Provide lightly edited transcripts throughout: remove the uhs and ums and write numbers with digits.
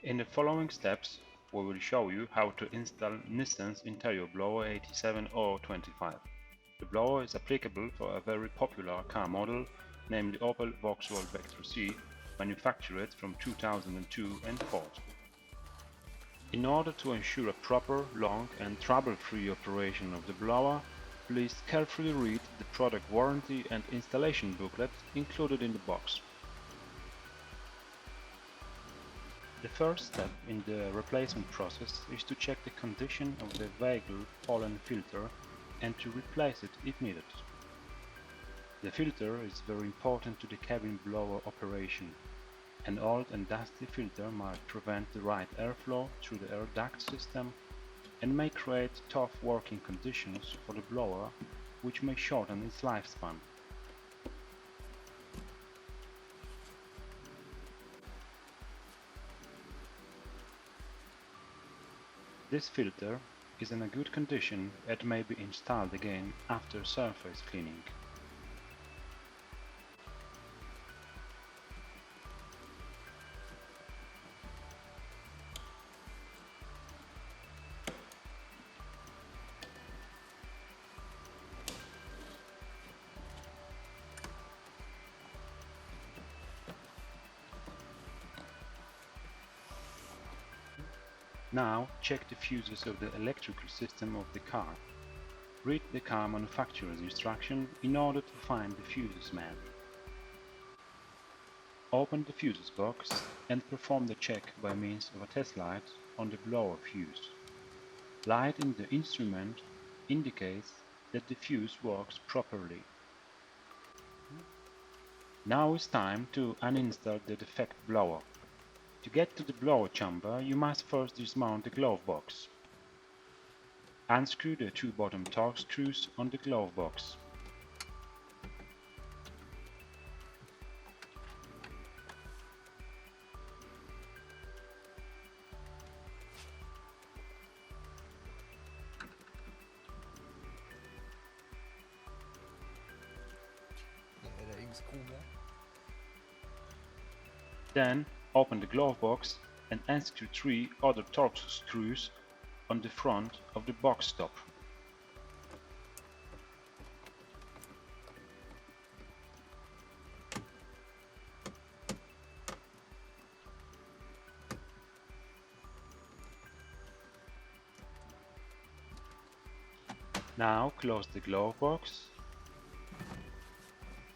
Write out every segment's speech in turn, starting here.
In the following steps, we will show you how to install Nissens interior blower 87O25. The blower is applicable for a very popular car model, namely Opel Vauxhall Vectra C, manufactured from 2002 and Ford. In order to ensure a proper, long and trouble-free operation of the blower, please carefully read the product warranty and installation booklet included in the box. The first step in the replacement process is to check the condition of the vehicle pollen filter and to replace it if needed. The filter is very important to the cabin blower operation. An old and dusty filter might prevent the right airflow through the air duct system and may create tough working conditions for the blower, which may shorten its lifespan. This filter is in a good condition and may be installed again after surface cleaning. Now check the fuses of the electrical system of the car. Read the car manufacturer's instruction in order to find the fuses man. Open the fuses box and perform the check by means of a test light on the blower fuse. Light in the instrument indicates that the fuse works properly. Now it's time to uninstall the defect blower. To get to the blower chamber, you must first dismount the glove box. Unscrew the two bottom torque screws on the glove box. Then open the glove box and unscrew 3 other torque screws on the front of the box stop. Now close the glove box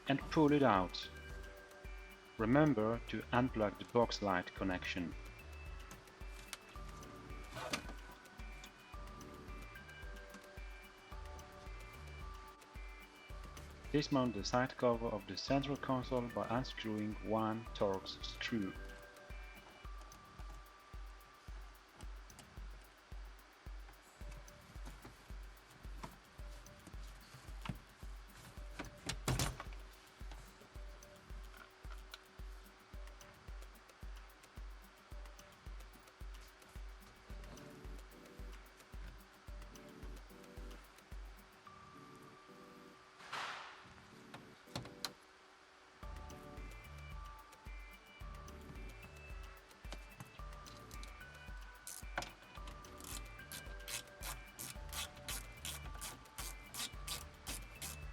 and pull it out. Remember to unplug the box light connection. Dismount the side cover of the central console by unscrewing one torque screw.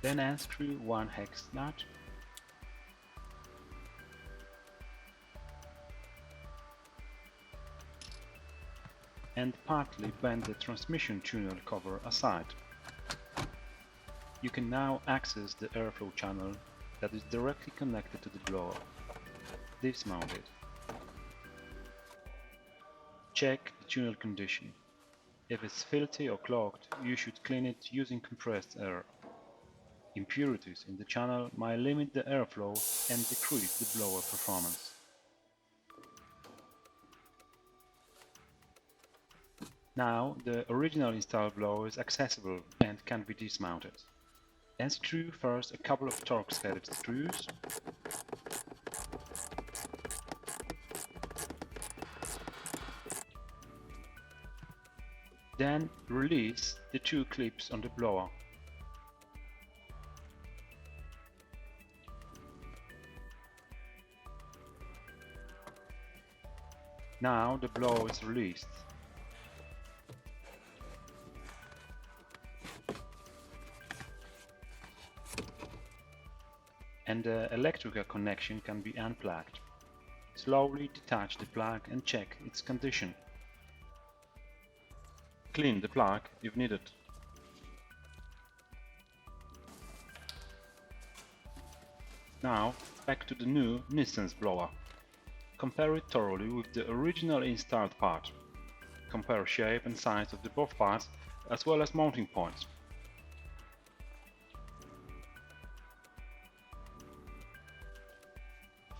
Then unscrew one hex nut and partly bend the transmission tunnel cover aside. You can now access the airflow channel that is directly connected to the blower. Dismount it. Check the tunnel condition. If it's filthy or clogged, you should clean it using compressed air. Impurities in the channel might limit the airflow and decrease the blower performance. Now the original installed blower is accessible and can be dismounted. Unscrew first a couple of torque-threaded screws. Then release the two clips on the blower. Now the blower is released. And the electrical connection can be unplugged. Slowly detach the plug and check its condition. Clean the plug if needed. Now back to the new Nissens blower. Compare it thoroughly with the original installed part. Compare shape and size of the both parts as well as mounting points.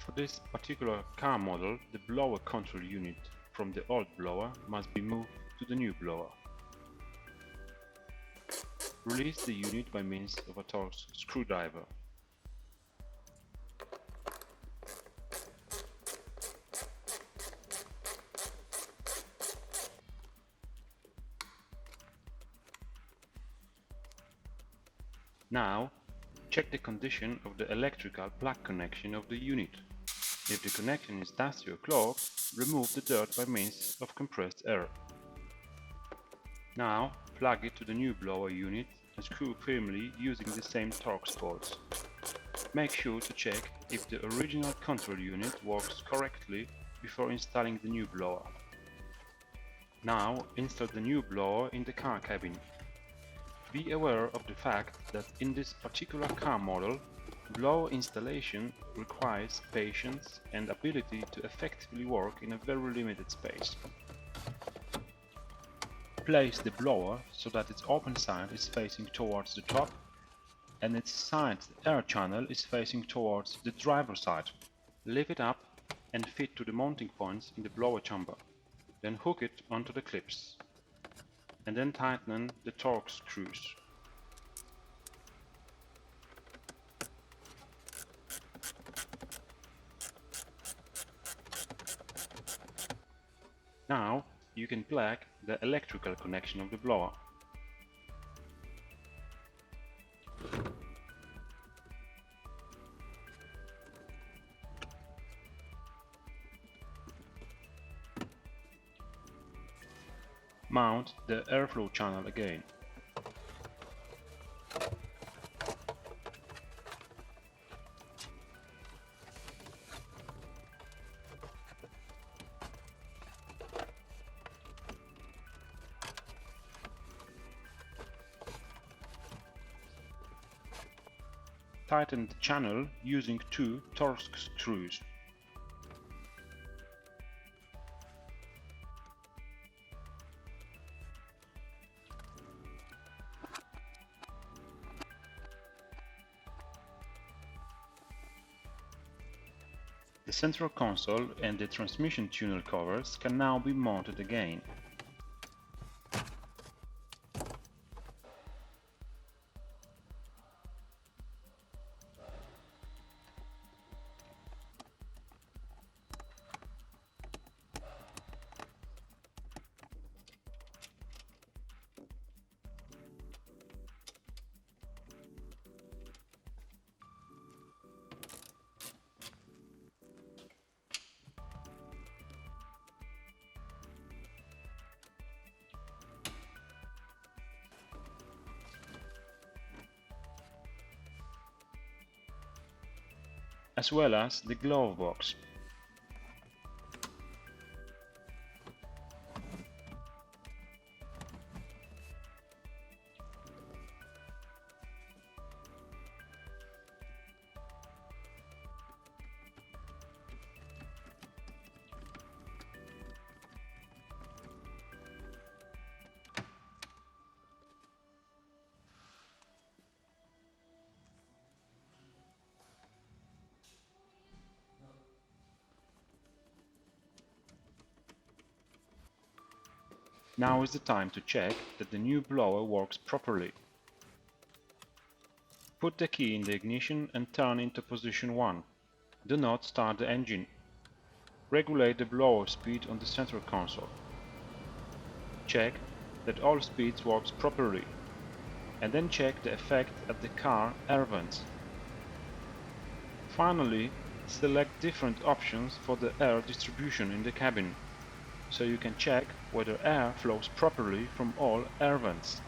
For this particular car model, the blower control unit from the old blower must be moved to the new blower. Release the unit by means of a Torx screwdriver. Now, check the condition of the electrical plug connection of the unit. If the connection is dusty or clogged, remove the dirt by means of compressed air. Now, plug it to the new blower unit and screw firmly using the same Torx bolts. Make sure to check if the original control unit works correctly before installing the new blower. Now, install the new blower in the car cabin. Be aware of the fact that in this particular car model, blower installation requires patience and ability to effectively work in a very limited space. Place the blower so that its open side is facing towards the top and its side air channel is facing towards the driver's side. Lift it up and fit to the mounting points in the blower chamber. Then hook it onto the clips. And then tighten the Torx screws. Now you can plug the electrical connection of the blower. Mount the airflow channel again. Tighten the channel using 2 Torx screws. The central console and the transmission tunnel covers can now be mounted again. As well as the glove box. Now is the time to check that the new blower works properly. Put the key in the ignition and turn into position 1. Do not start the engine. Regulate the blower speed on the central console. Check that all speeds works properly, and then check the effect at the car air vents. Finally, select different options for the air distribution in the cabin. so you can check whether air flows properly from all air vents.